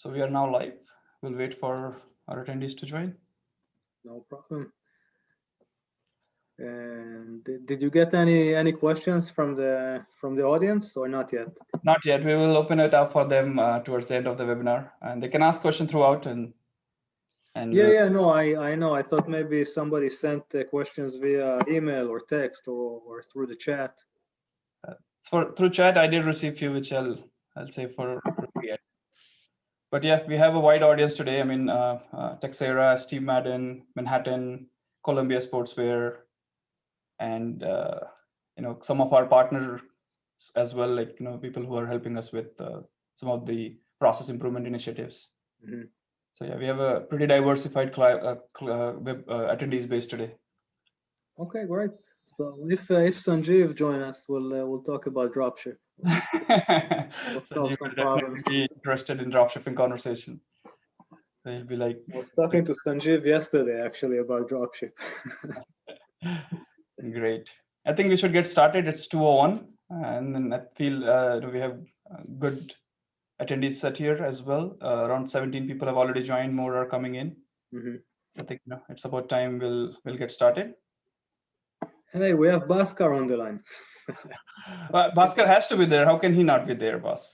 So we are now live. We'll wait for our attendees to join. No problem. And did you get any questions from the audience or not yet? Not yet. We will open it up for them towards the end of the webinar, and they can ask questions throughout. And Yeah, no, I know. I thought maybe somebody sent questions via email or text or through the chat. through chat, I did receive few, which I'll say for yet. But yeah, we have a wide audience today. I mean, Texera, Steve Madden, Manhattan, Columbia Sportswear, and some of our partners as well, like people who are helping us with some of the process improvement initiatives. Mm-hmm. So yeah, we have a pretty diversified web attendees base today. Okay, great. So if Sanjeev join us, we'll talk about dropship. We'll solve some problems. Be interested in dropshipping conversation. So he'll be like. I was talking to Sanjeev yesterday actually about dropship. Great. I think we should get started. It's 2:01, and then I feel we have good attendees set here as well. Around 17 people have already joined. More are coming in. Mm-hmm. I think it's about time we'll get started. Hey, we have Bhaskar on the line. Bhaskar has to be there. How can he not be there, boss?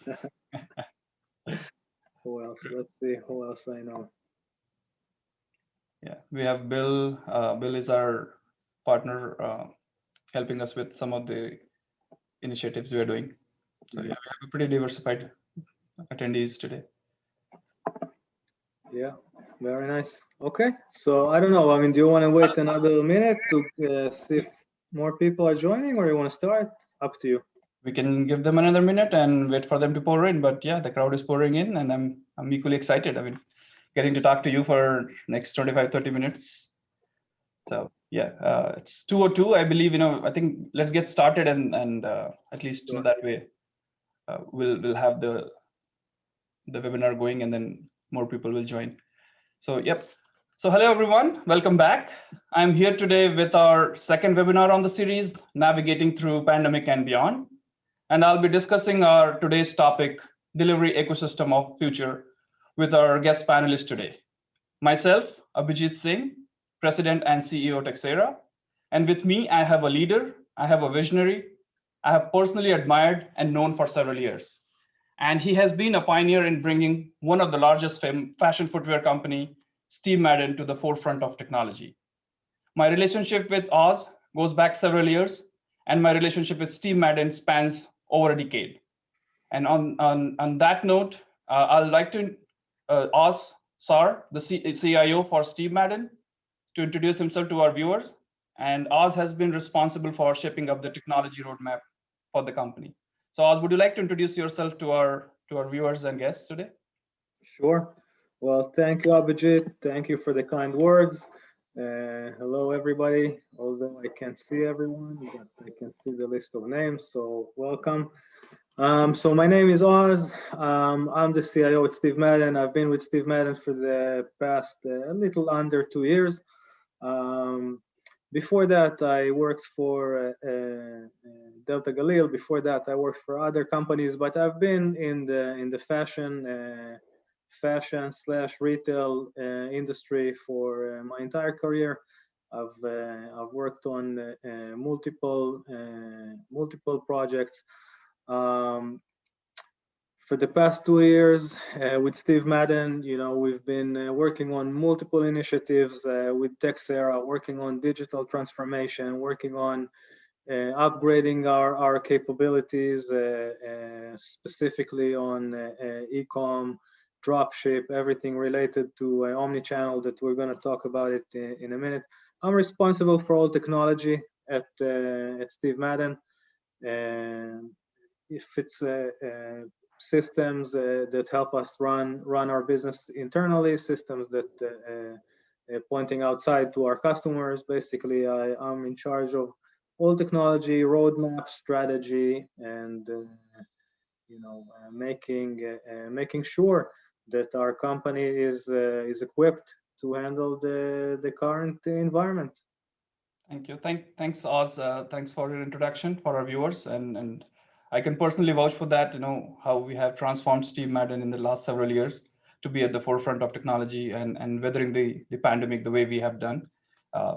Who else? Let's see who else I know. Yeah, we have Bill. Bill is our partner, helping us with some of the initiatives we are doing. So yeah, we have a pretty diversified attendees today. Yeah, very nice. Okay, so I don't know. I mean, do you want to wait another minute to see if more people are joining, or you want to start? Up to you. We can give them another minute and wait for them to pour in. But yeah, the crowd is pouring in, and I'm equally excited. I mean, getting to talk to you for next 25-30 minutes. So yeah, it's 2:02. I believe I think let's get started and at least Sure. that way we'll have the webinar going, and then more people will join. So yep. So hello everyone, welcome back. I'm here today with our second webinar on the series, Navigating Through Pandemic and Beyond. And I'll be discussing our today's topic, Delivery Ecosystem of Future, with our guest panelists today. Myself, Abhijit Singh, President and CEO Texera. And with me, I have a leader, I have a visionary, I have personally admired and known for several years. And he has been a pioneer in bringing one of the largest fashion footwear company, Steve Madden, to the forefront of technology. My relationship with Oz goes back several years, and my relationship with Steve Madden spans over a decade. And on that note, I'd like to Oz Sar, the CIO for Steve Madden, to introduce himself to our viewers. And Oz has been responsible for shaping up the technology roadmap for the company. So Oz, would you like to introduce yourself to our viewers and guests today? Sure. Well, thank you, Abhijit. Thank you for the kind words. Hello, everybody. Although I can't see everyone, but I can see the list of names, so welcome. So my name is Oz. I'm the CIO at Steve Madden. I've been with Steve Madden for the past a little under 2 years. Before that, I worked for Delta Galil. Before that, I worked for other companies, but I've been in the fashion/retail industry for my entire career. I've worked on multiple projects. For the past 2 years with Steve Madden, we've been working on multiple initiatives with Texera, working on digital transformation, working on upgrading our capabilities, specifically on e-com, dropship, everything related to omnichannel that we're going to talk about it in a minute. I'm responsible for all technology at Steve Madden. If it's systems that help us run our business internally, systems that pointing outside to our customers. Basically, I'm in charge of all technology, roadmap, strategy, and making sure that our company is equipped to handle the current environment. Thank you. Thanks, Oz. Thanks for your introduction for our viewers, and I can personally vouch for that. How we have transformed Steve Madden in the last several years. to be at the forefront of technology and weathering the pandemic the way we have done.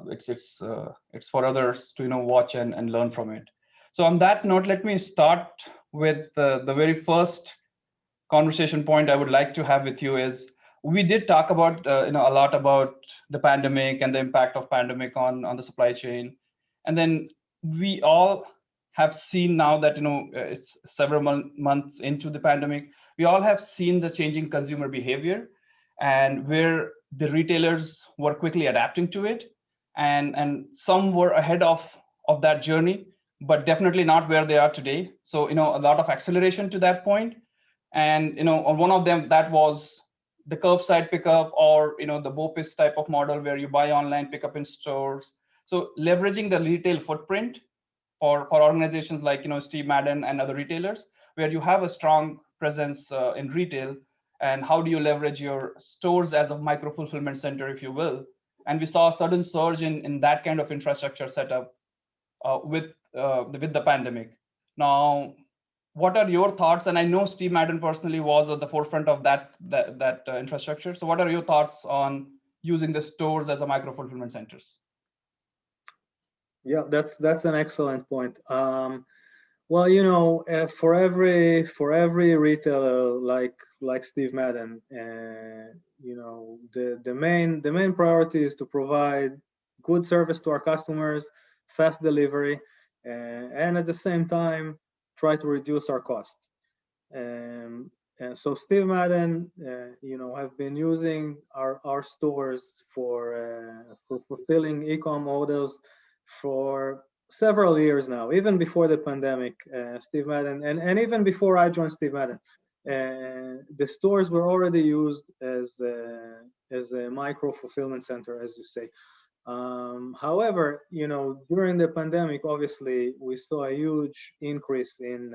It's for others to watch and learn from it. So on that note, let me start with the very first conversation point I would like to have with you is we did talk about a lot about the pandemic and the impact of pandemic on the supply chain, and then we all have seen now that it's several months into the pandemic. We all have seen the changing consumer behavior, and where the retailers were quickly adapting to it, and some were ahead of that journey, but definitely not where they are today. So a lot of acceleration to that point. And on one of them, that was the curbside pickup, or the BOPIS type of model where you buy online, pick up in stores. So leveraging the retail footprint for organizations like Steve Madden and other retailers, where you have a strong presence in retail, and how do you leverage your stores as a micro fulfillment center, if you will. And we saw a sudden surge in that kind of infrastructure setup with the pandemic. Now, what are your thoughts? And I know Steve Madden personally was at the forefront of that infrastructure. So what are your thoughts on using the stores as a micro fulfillment centers? Yeah, that's an excellent point. Well, for every retailer like Steve Madden, the main priority is to provide good service to our customers, fast delivery, and at the same time try to reduce our cost. And so Steve Madden, have been using our stores for fulfilling e-com orders for several years now, even before the pandemic. Steve Madden, and even before I joined Steve Madden, the stores were already used as a micro fulfillment center, as you say. However, during the pandemic, obviously, we saw a huge increase in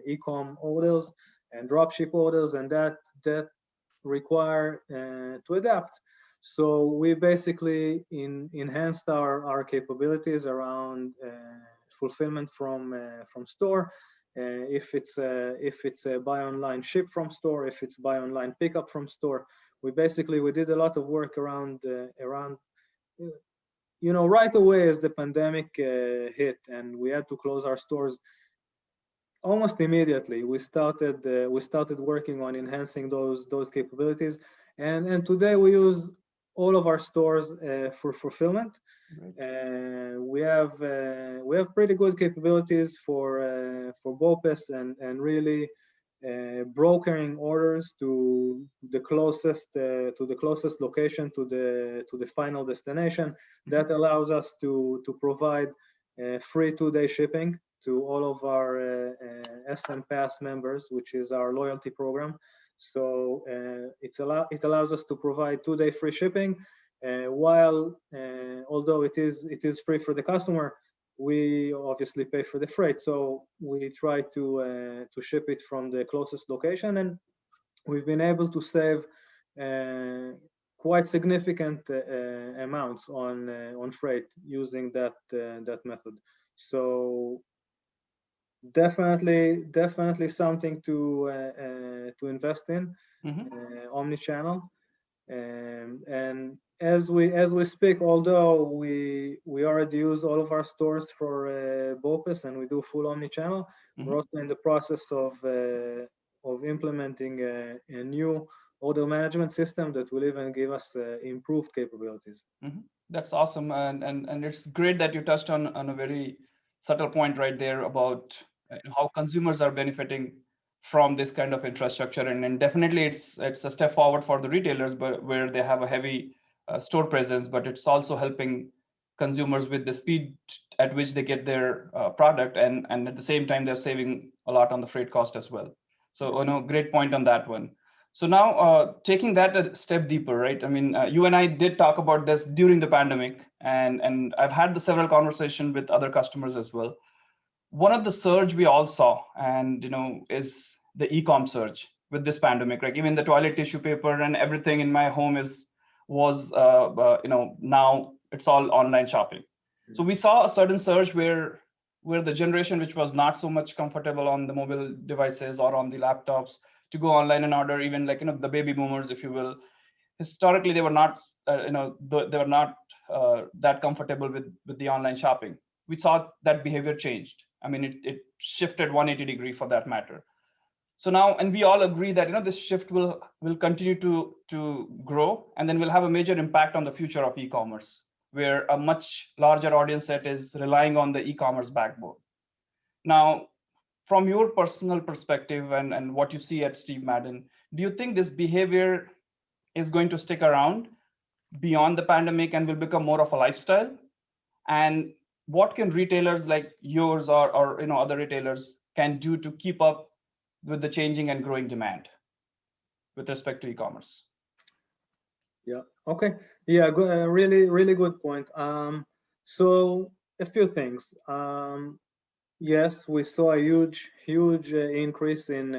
e-com orders and dropship orders, and that require to adapt. So we basically enhanced our capabilities around fulfillment from store. If it's a buy online, ship from store, if it's buy online, pick up from store, we did a lot of work around right away as the pandemic hit and we had to close our stores. Almost immediately, we started working on enhancing those capabilities, and today we use all of our stores for fulfillment. We have pretty good capabilities for BOPIS and really brokering orders to the closest location to the final destination. That allows us to provide free 2-day shipping to all of our SM Pass members, which is our loyalty program. So it allows us to provide 2-day free shipping, while although it is free for the customer, we obviously pay for the freight. So we try to ship it from the closest location, and we've been able to save quite significant amounts on freight using that method. So definitely something to invest in. Omnichannel, and as we speak, although we already use all of our stores for BOPIS and we do full omnichannel, we're also in the process of implementing a new order management system that will even give us improved capabilities. That's awesome, and it's great that you touched on a very subtle point right there about how consumers are benefiting from this kind of infrastructure, and definitely it's a step forward for the retailers, but where they have a heavy store presence, but it's also helping consumers with the speed at which they get their product, and at the same time they're saving a lot on the freight cost as well. So great point on that one. So now taking that a step deeper, right? I mean, you and I did talk about this during the pandemic, and I've had several conversations with other customers as well. One of the surge we all saw, and is the e-com surge with this pandemic. Like even the toilet tissue paper and everything in my home was now it's all online shopping. So we saw a sudden surge where the generation which was not so much comfortable on the mobile devices or on the laptops to go online and order. Even like the baby boomers, if you will, historically they were not they were not that comfortable with the online shopping. We saw that behavior changed. I mean, it shifted 180 degree for that matter. So now, and we all agree that this shift will continue to grow, and then will have a major impact on the future of e-commerce, where a much larger audience set is relying on the e-commerce backbone. Now, from your personal perspective and what you see at Steve Madden, do you think this behavior is going to stick around beyond the pandemic and will become more of a lifestyle? And what can retailers like yours or other retailers can do to keep up with the changing and growing demand with respect to e-commerce? Yeah. Okay. Yeah. Really, really good point. So a few things. Yes, we saw a huge increase in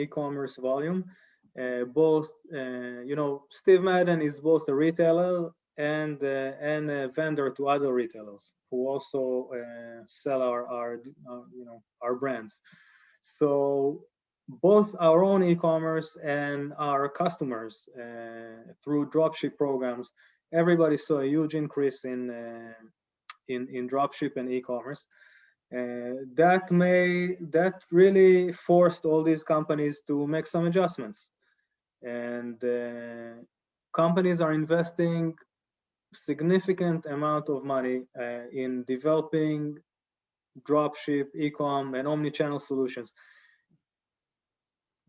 e-commerce volume. Both, Steve Madden is both a retailer and a vendor to other retailers who also sell our brands. So both our own e-commerce and our customers through dropship programs, everybody saw a huge increase in dropship and e-commerce. That really forced all these companies to make some adjustments, and companies are investing significant amount of money in developing dropship, e-com, and omni-channel solutions.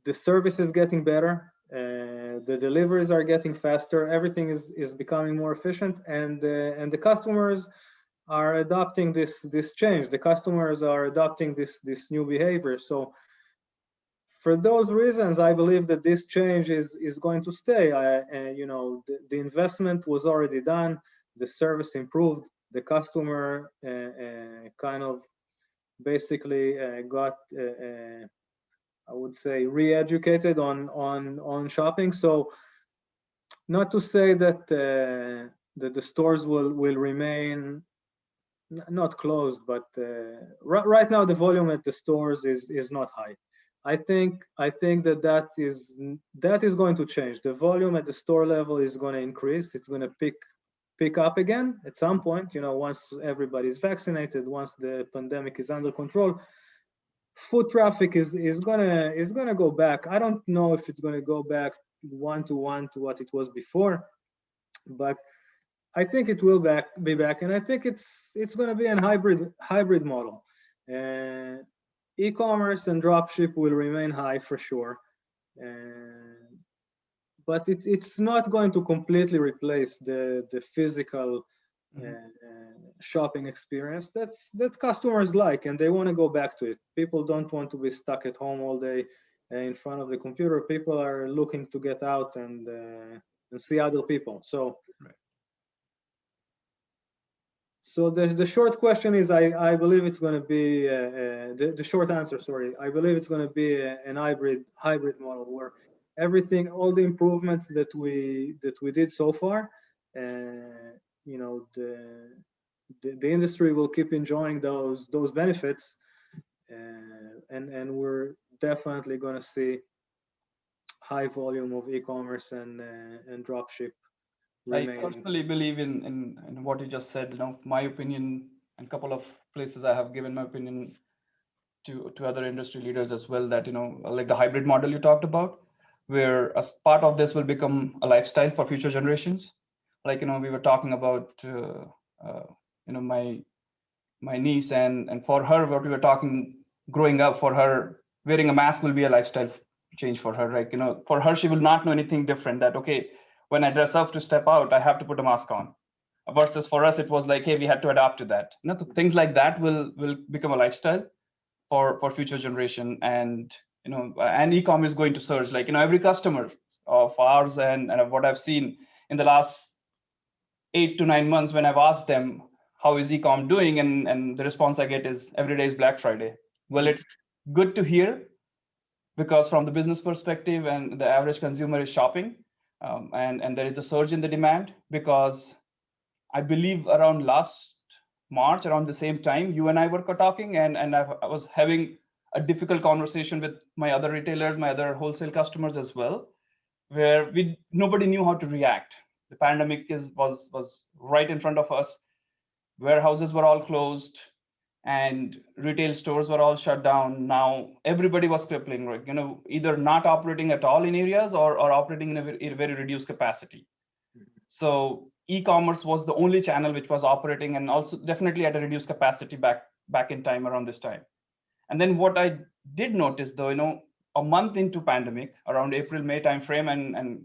The service is getting better, the deliveries are getting faster, everything is becoming more efficient, and the customers are adopting this change. The customers are adopting this new behavior. So for those reasons, I believe that this change is going to stay. The investment was already done, the service improved, the customer kind of basically got I would say re-educated on shopping. So not to say that the stores will remain not closed, but right now the volume at the stores is not high. I think that is going to change. The volume at the store level is going to increase. It's going to pick up again at some point. Once everybody's vaccinated, once the pandemic is under control, foot traffic is gonna go back. I don't know if it's going to go back one-to-one to what it was before, but I think it will be back, and I think it's going to be a hybrid model. E-commerce and dropship will remain high for sure, but it's not going to completely replace the physical shopping experience that customers like, and they want to go back to it. People don't want to be stuck at home all day in front of the computer. People are looking to get out and see other people. So. Right. So the short question is, I believe it's going to be the short answer. Sorry, I believe it's going to be an hybrid model where everything, all the improvements that we did so far, the industry will keep enjoying those benefits, and we're definitely going to see high volume of e-commerce and dropship. I personally believe in what you just said. My opinion, and a couple of places I have given my opinion to other industry leaders as well, that like the hybrid model you talked about, where as part of this will become a lifestyle for future generations. Like we were talking about my niece, and for her, what we were talking growing up, for her wearing a mask will be a lifestyle change for her. Like for her, she will not know anything different. That okay, when I dress up to step out, I have to put a mask on. Versus for us, it was like, hey, we had to adapt to that. Things like that will become a lifestyle for future generation, and and e-com is going to surge. Like every customer of ours and what I've seen in the last 8 to 9 months, when I've asked them how is e-com doing, and the response I get is every day is Black Friday. Well, it's good to hear, because from the business perspective and the average consumer is shopping. And there is a surge in the demand, because I believe around last March, around the same time, you and I were talking, and I was having a difficult conversation with my other retailers, my other wholesale customers as well, where nobody knew how to react. The pandemic was right in front of us. Warehouses were all closed, and retail stores were all shut down. Now everybody was crippling, right? Either not operating at all in areas, or operating in a very reduced capacity. So e-commerce was the only channel which was operating, and also definitely at a reduced capacity back in time around this time. And then what I did notice, though, a month into pandemic, around April-May timeframe, and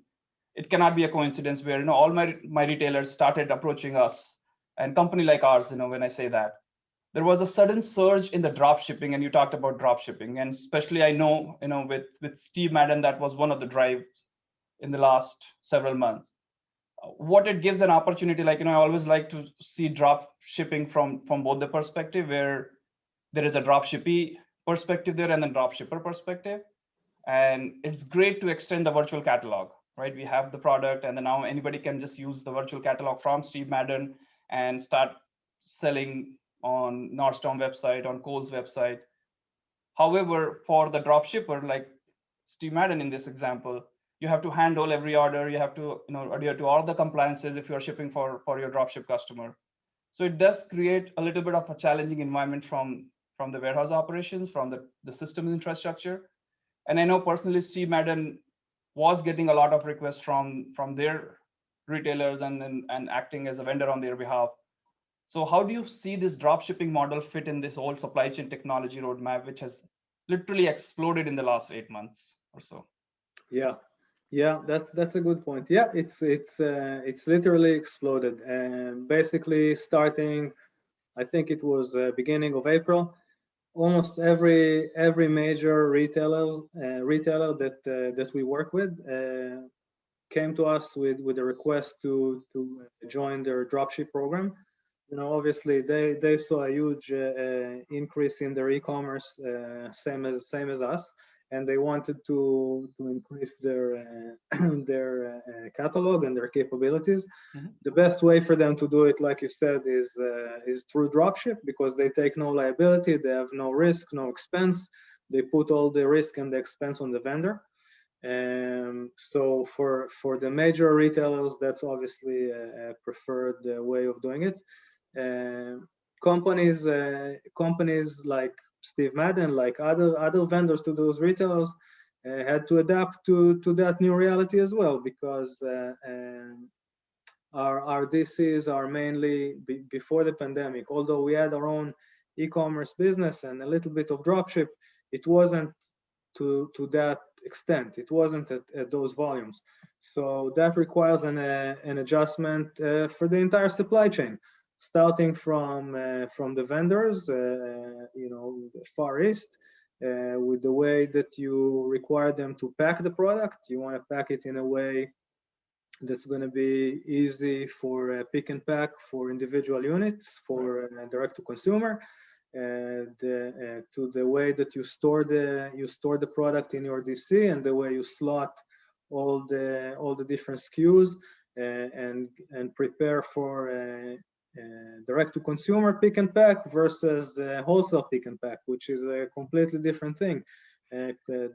it cannot be a coincidence where all my retailers started approaching us, and company like ours, when I say that, there was a sudden surge in the drop shipping. And you talked about drop shipping, and especially I know, with Steve Madden, that was one of the drives in the last several months. What it gives an opportunity, I always like to see drop shipping from both the perspective, where there is a drop shippy perspective there and then drop shipper perspective. And it's great to extend the virtual catalog, right? We have the product, and then now anybody can just use the virtual catalog from Steve Madden and start selling on Nordstrom website, on Kohl's website. However, for the drop shipper, like Steve Madden in this example, you have to handle every order. You have to adhere to all the compliances if you're shipping for your dropship customer. So it does create a little bit of a challenging environment from the warehouse operations, from the systems infrastructure. And I know personally Steve Madden was getting a lot of requests from their retailers and acting as a vendor on their behalf. So how do you see this drop shipping model fit in this whole supply chain technology roadmap, which has literally exploded in the last 8 months or so? Yeah, that's a good point. Yeah, it's literally exploded, and basically starting, I think it was beginning of April, almost every major retailer that we work with came to us with a request to join their dropship program. Obviously they saw a huge increase in their e-commerce, same as us, and they wanted to increase their their catalog and their capabilities. Mm-hmm. The best way for them to do it, like you said, is through dropship, because they take no liability, they have no risk, no expense. They put all the risk and the expense on the vendor. So for the major retailers, that's obviously a preferred way of doing it. Companies like Steve Madden, like other vendors to those retailers, had to adapt to that new reality as well, because our DCs are mainly before the pandemic. Although we had our own e-commerce business and a little bit of dropship, it wasn't to that extent. It wasn't at those volumes. So that requires an adjustment for the entire supply chain, starting from the vendors, Far East, with the way that you require them to pack the product. You want to pack it in a way that's going to be easy for pick and pack for individual units, for direct to consumer, to the way that you store the product in your DC, and the way you slot all the different SKUs and prepare for direct to consumer pick and pack versus wholesale pick and pack, which is a completely different thing,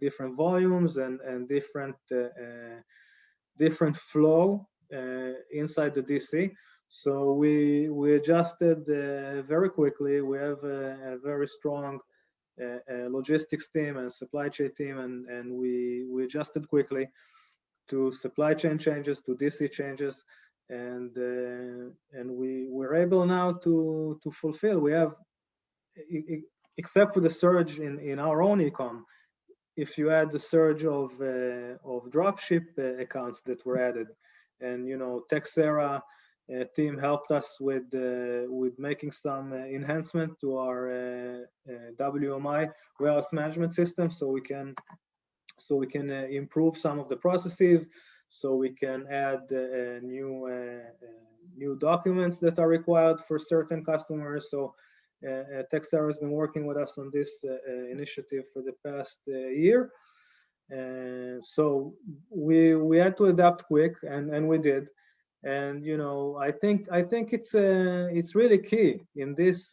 different volumes and different flow inside the DC. So we adjusted very quickly. We have a very strong logistics team and supply chain team, and we adjusted quickly to supply chain changes, to DC changes, and we're able now to fulfill. We have, except for the surge in our own e-com, if you add the surge of dropship accounts that were added, and Texera team helped us with making some enhancement to our WMI, warehouse management system, so we can improve some of the processes, so we can add new documents that are required for certain customers. So Texera has been working with us on this initiative for the past year. So we had to adapt quick, and we did. And I think it's really key in this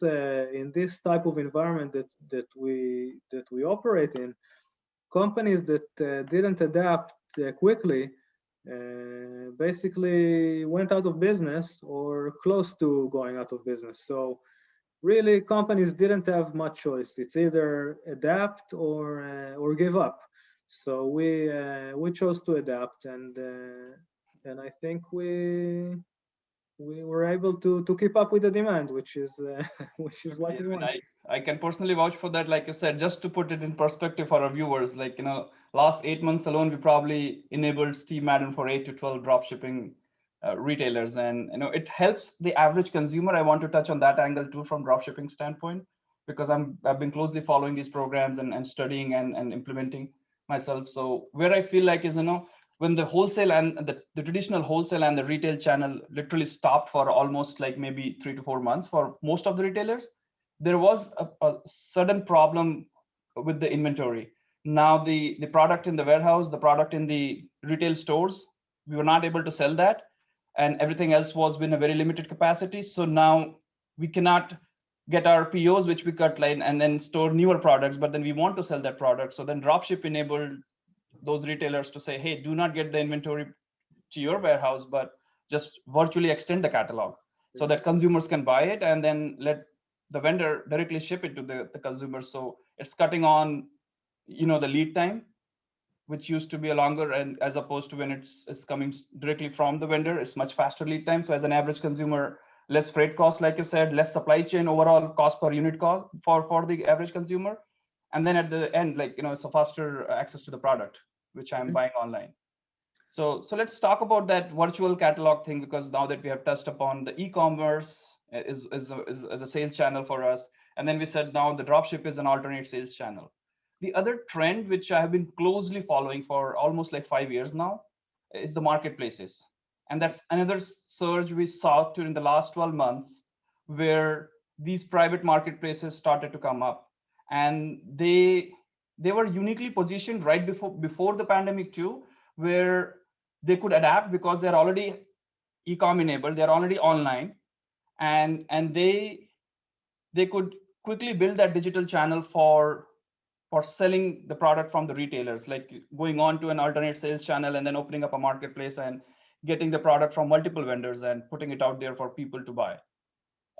type of environment that we operate in. Companies that didn't adapt quickly basically went out of business or close to going out of business. So really, companies didn't have much choice. It's either adapt or give up. So we chose to adapt, and I think we were able to keep up with the demand, which is which is what Absolutely. we I mean, want. I can personally vouch for that. Like you said, just to put it in perspective for our viewers, like, last 8 months alone, we probably enabled Steve Madden for 8 to 12 drop shipping retailers. And, it helps the average consumer. I want to touch on that angle too from drop shipping standpoint, because I've been closely following these programs and studying and implementing myself. So where I feel like is, when the wholesale and the traditional wholesale and the retail channel literally stopped for almost like maybe 3 to 4 months for most of the retailers, there was a sudden problem with the inventory. Now the product in the warehouse, the product in the retail stores, we were not able to sell that, and everything else was in a very limited capacity. So now we cannot get our POs, which we cut line and then store newer products, but then we want to sell that product. So then dropship enabled those retailers to say, hey, do not get the inventory to your warehouse, but just virtually extend the catalog so that consumers can buy it and then let the vendor directly ship it to the consumer. So it's cutting on, the lead time, which used to be a longer, and as opposed to when it's coming directly from the vendor, it's much faster lead time. So as an average consumer, less freight cost, like you said, less supply chain overall cost per unit cost for the average consumer. And then at the end, like, it's a faster access to the product, which I'm buying online. So let's talk about that virtual catalog thing, because now that we have touched upon the e-commerce is a sales channel for us, and then we said now the dropship is an alternate sales channel. The other trend which I have been closely following for almost like 5 years now is the marketplaces, and that's another surge we saw during the last 12 months, where these private marketplaces started to come up, and they were uniquely positioned right before the pandemic too, where they could adapt because they're already e-com enabled, they're already online, and they could quickly build that digital channel for selling the product from the retailers, like going on to an alternate sales channel and then opening up a marketplace and getting the product from multiple vendors and putting it out there for people to buy.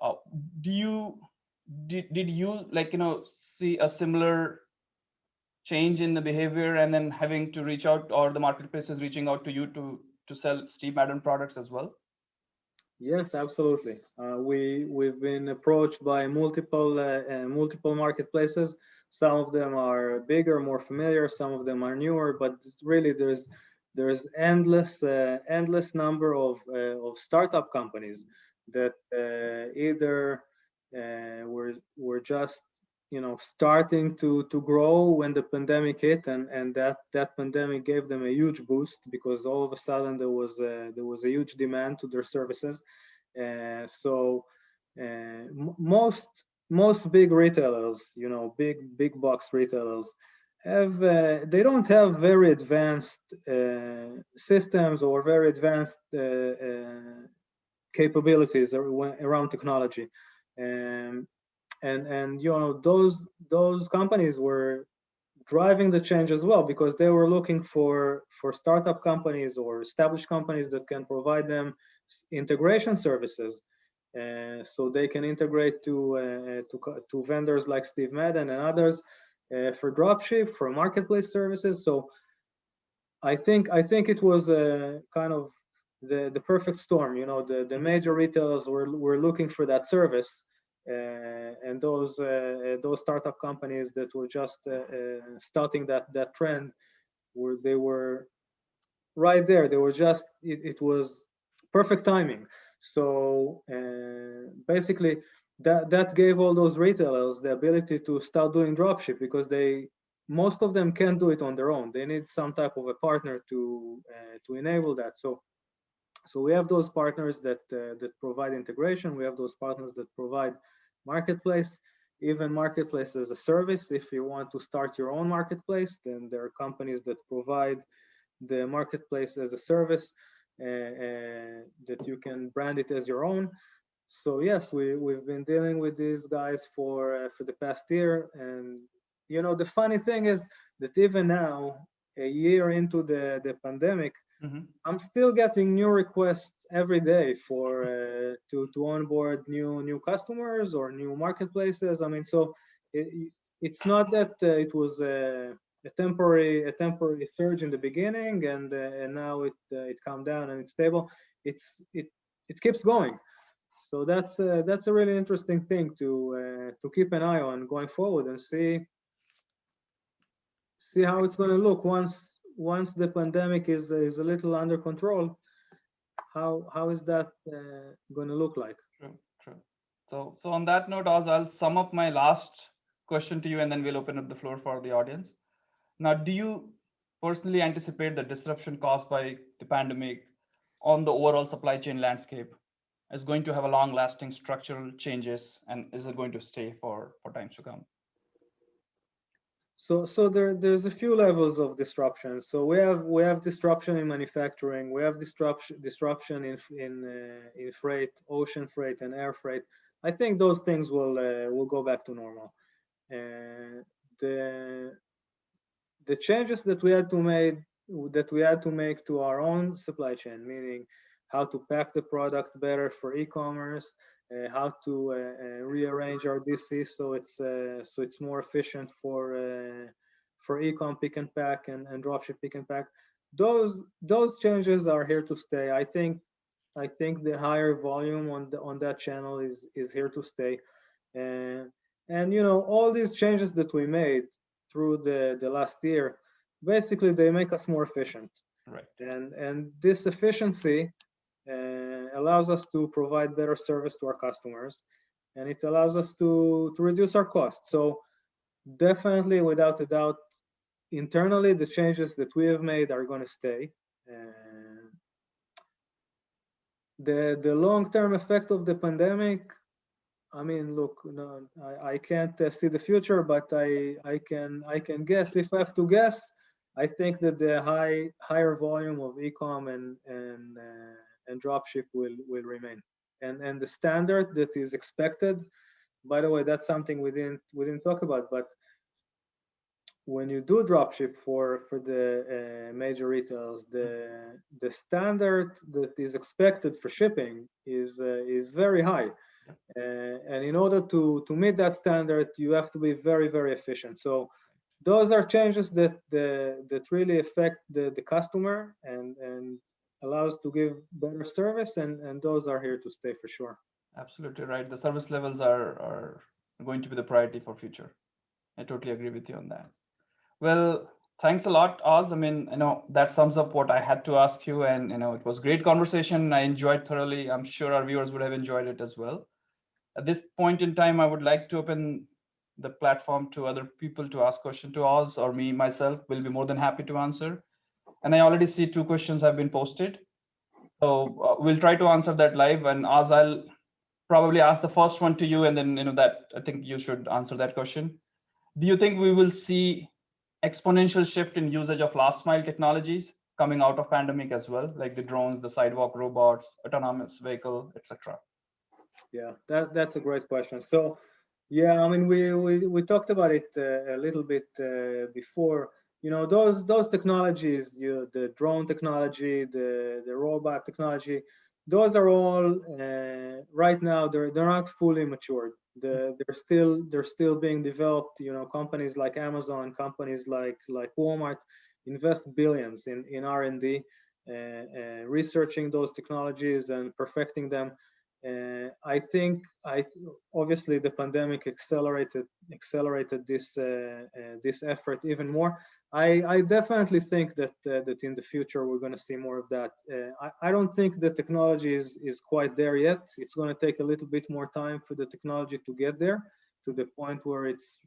uh, do you did you, like, see a similar change in the behavior, and then having to reach out, or the marketplace is reaching out to you to sell Steve Madden products as well? Yes, absolutely. We've been approached by multiple marketplaces. Some of them are bigger, more familiar. Some of them are newer. But really, there's endless number of startup companies that either were just starting to grow when the pandemic hit, and that pandemic gave them a huge boost, because all of a sudden there was a huge demand to their services. So most big retailers, big box retailers, have they don't have very advanced systems or very advanced capabilities around technology. Um, and those companies were driving the change as well, because they were looking for startup companies or established companies that can provide them integration services, so they can integrate to vendors like Steve Madden and others, for dropship, for marketplace services. So I think it was a kind of the perfect storm. The major retailers were looking for that service, and those startup companies that were just starting that trend, they were right there. They were just it was perfect timing. So basically, that gave all those retailers the ability to start doing dropship, because most of them can't do it on their own. They need some type of a partner to enable that. So we have those partners that provide integration. We have those partners that provide marketplace, even marketplace as a service. If you want to start your own marketplace, then there are companies that provide the marketplace as a service. that you can brand it as your own. So yes, we've been dealing with these guys for the past year, and the funny thing is that even now, a year into the pandemic, Mm-hmm. I'm still getting new requests every day for to onboard new customers or new marketplaces. I mean, so it's not that it was a temporary surge in the beginning, and now it calmed down and it's stable. It keeps going. So that's a really interesting thing to keep an eye on going forward and see how it's going to look once the pandemic is a little under control. How is that going to look like? True, true. So on that note, Oz, I'll sum up my last question to you, and then we'll open up the floor for the audience. Now, do you personally anticipate the disruption caused by the pandemic on the overall supply chain landscape is going to have a long-lasting structural changes, and is it going to stay for times to come? So there's a few levels of disruption. So we have disruption in manufacturing. We have disruption in freight, ocean freight, and air freight. I think those things will go back to normal. The the changes that we had to make to our own supply chain, meaning how to pack the product better for e-commerce, how to rearrange our DC so it's more efficient for e-com pick and pack and dropship pick and pack. Those changes are here to stay. I think the higher volume on that channel is here to stay. And all these changes that we made through the last year, basically they make us more efficient. Right. And this efficiency allows us to provide better service to our customers, and it allows us to reduce our costs. So definitely, without a doubt, internally the changes that we have made are going to stay. The long-term effect of the pandemic, I mean, look, no, I can't see the future, but I can guess. If I have to guess, I think that the higher volume of e-com and dropship will remain, and the standard that is expected. By the way, that's something we didn't talk about, but when you do dropship for the major retailers, the standard that is expected for shipping is very high. And in order to meet that standard, you have to be very, very efficient. So those are changes that really affect the customer and allows to give better service, and those are here to stay for sure. Absolutely right. The service levels are going to be the priority for future. I totally agree with you on that. Well, thanks a lot, Oz. I mean, that sums up what I had to ask you, and it was great conversation. I enjoyed thoroughly. I'm sure our viewers would have enjoyed it as well. At this point in time, I would like to open the platform to other people to ask questions to Oz, or me myself will be more than happy to answer. And I already see 2 questions have been posted. So we'll try to answer that live. And Oz, I'll probably ask the first one to you, and then that I think you should answer that question. Do you think we will see exponential shift in usage of last mile technologies coming out of pandemic as well, like the drones, the sidewalk robots, autonomous vehicle, etc.? Yeah, that's a great question. So yeah, I mean, we talked about it a little bit before. Those technologies, the drone technology, the robot technology, those are all right now they're not fully matured. They're still being developed. Companies like Amazon, companies like Walmart invest billions in R&D, researching those technologies and perfecting them. I think obviously the pandemic accelerated this effort even more. I definitely think that in the future we're going to see more of that. I don't think the technology is quite there yet. It's going to take a little bit more time for the technology to get there to the point where it's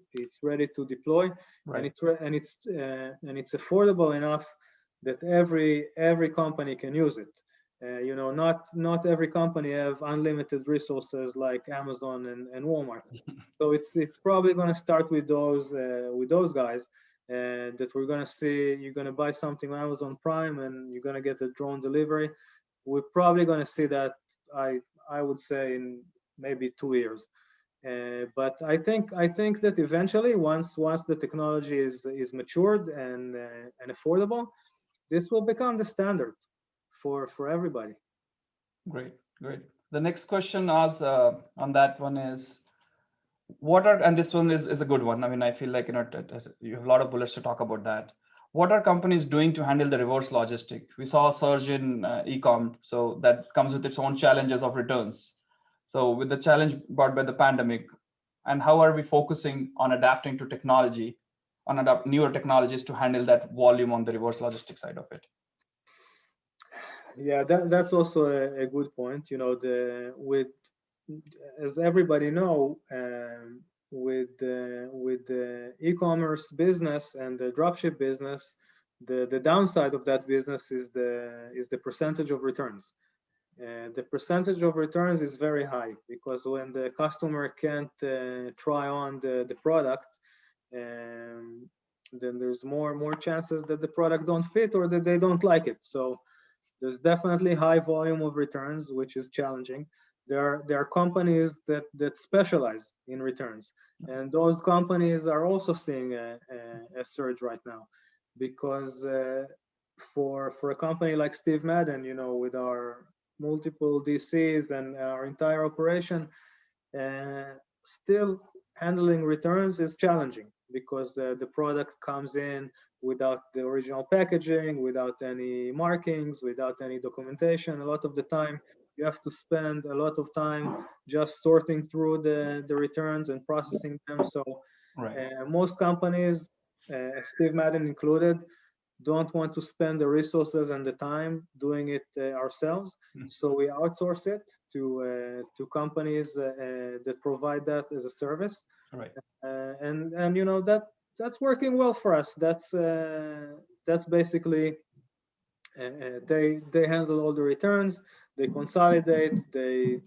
ready to deploy, right. and it's affordable enough that every company can use it. Not every company have unlimited resources like Amazon and Walmart. So it's probably going to start with those guys. that we're going to see. You're going to buy something on Amazon Prime and you're going to get a drone delivery. We're probably going to see that, I would say, in maybe 2 years. But I think that eventually, once the technology is matured and affordable, this will become the standard for everybody. Great, great. The next question as on that one is, what are, and this one is a good one. I mean, I feel like, you have a lot of bullets to talk about that. What are companies doing to handle the reverse logistic? We saw a surge in e-com, so that comes with its own challenges of returns. So with the challenge brought by the pandemic, and how are we focusing on adapting to technology, on adapt newer technologies to handle that volume on the reverse logistics side of it? Yeah, that's also a good point. As everybody know, with the e-commerce business and the dropship business, the downside of that business is the percentage of returns. The percentage of returns is very high, because when the customer can't try on the product, then there's more chances that the product don't fit or that they don't like it. So there's definitely high volume of returns, which is challenging. There are companies that specialize in returns, and those companies are also seeing a surge right now, because for a company like Steve Madden, with our multiple DCs and our entire operation, still handling returns is challenging, because the product comes in without the original packaging, without any markings, without any documentation. A lot of the time, you have to spend a lot of time just sorting through the returns and processing them. So most companies, Steve Madden included, don't want to spend the resources and the time doing it ourselves. So we outsource it to companies that provide that as a service. Right. And that's working well for us. That's basically they handle all the returns, they consolidate, they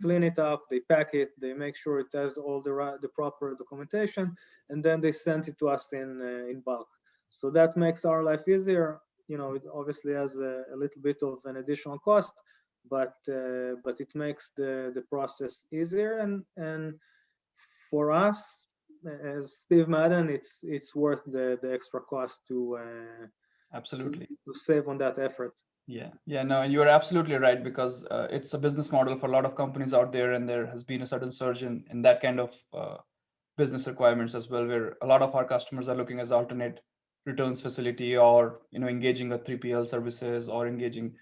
clean it up, they pack it, they make sure it has all the proper documentation, and then they send it to us in bulk. So that makes our life easier. It obviously has a little bit of an additional cost, but it makes the process easier. And for us, as Steve Madden, it's worth the extra cost to absolutely to save on that effort. Yeah, no, you're absolutely right, because it's a business model for a lot of companies out there, and there has been a certain surge in that kind of business requirements as well, where a lot of our customers are looking as alternate returns facility, or engaging with 3PL services, or engaging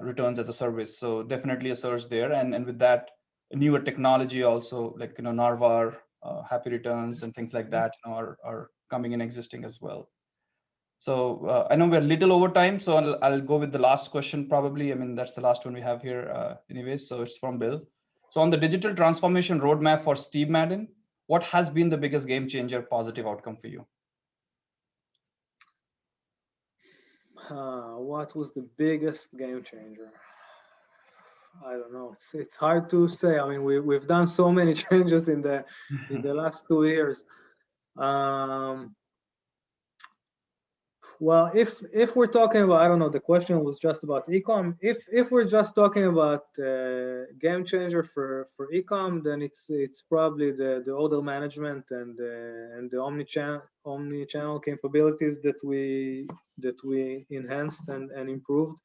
returns as a service. So definitely a surge there, and with that, newer technology also, like Narvar, Happy Returns, and things like that are coming in existing as well. So I know we're a little over time, so I'll go with the last question probably. I mean, that's the last one we have here anyway. So it's from Bill. So on the digital transformation roadmap for Steve Madden, what has been the biggest game changer positive outcome for you? What was the biggest game changer? I don't know. It's hard to say. I mean, we've done so many changes in the last 2 years. Well, if we're talking about, I don't know, the question was just about ecom. If we're just talking about game changer for ecom, then it's probably the order management and the omni-channel capabilities that we enhanced and improved,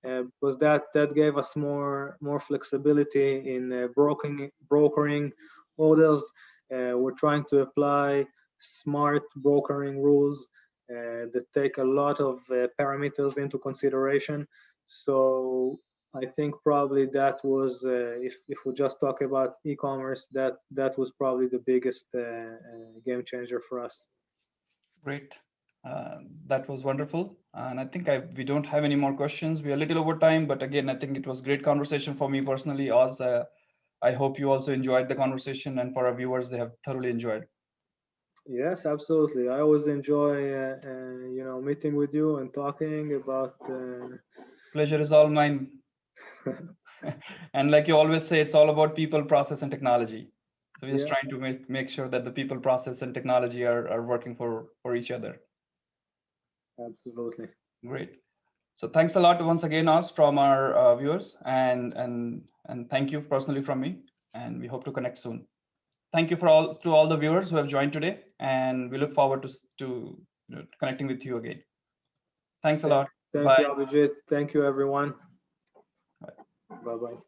because that gave us more flexibility in brokering orders. We're trying to apply smart brokering rules that take a lot of parameters into consideration. So I think probably that was, if we just talk about e-commerce, that was probably the biggest game changer for us. Great. That was wonderful. And I think we don't have any more questions. We're a little over time, but again, I think it was great conversation for me personally. Oz, I hope you also enjoyed the conversation, and for our viewers, they have thoroughly enjoyed. Yes, absolutely. I always enjoy, meeting with you and talking about. Pleasure is all mine. And like you always say, it's all about people, process, and technology. So we're just Yeah. trying to make sure that the people, process, and technology are working for each other. Absolutely. Great. So thanks a lot once again, Oz, from our viewers, and thank you personally from me. And we hope to connect soon. Thank you to all the viewers who have joined today, and we look forward to connecting with you again. Thanks a lot. Thank Bye. you, Abhijit. Thank you, everyone. Bye-bye.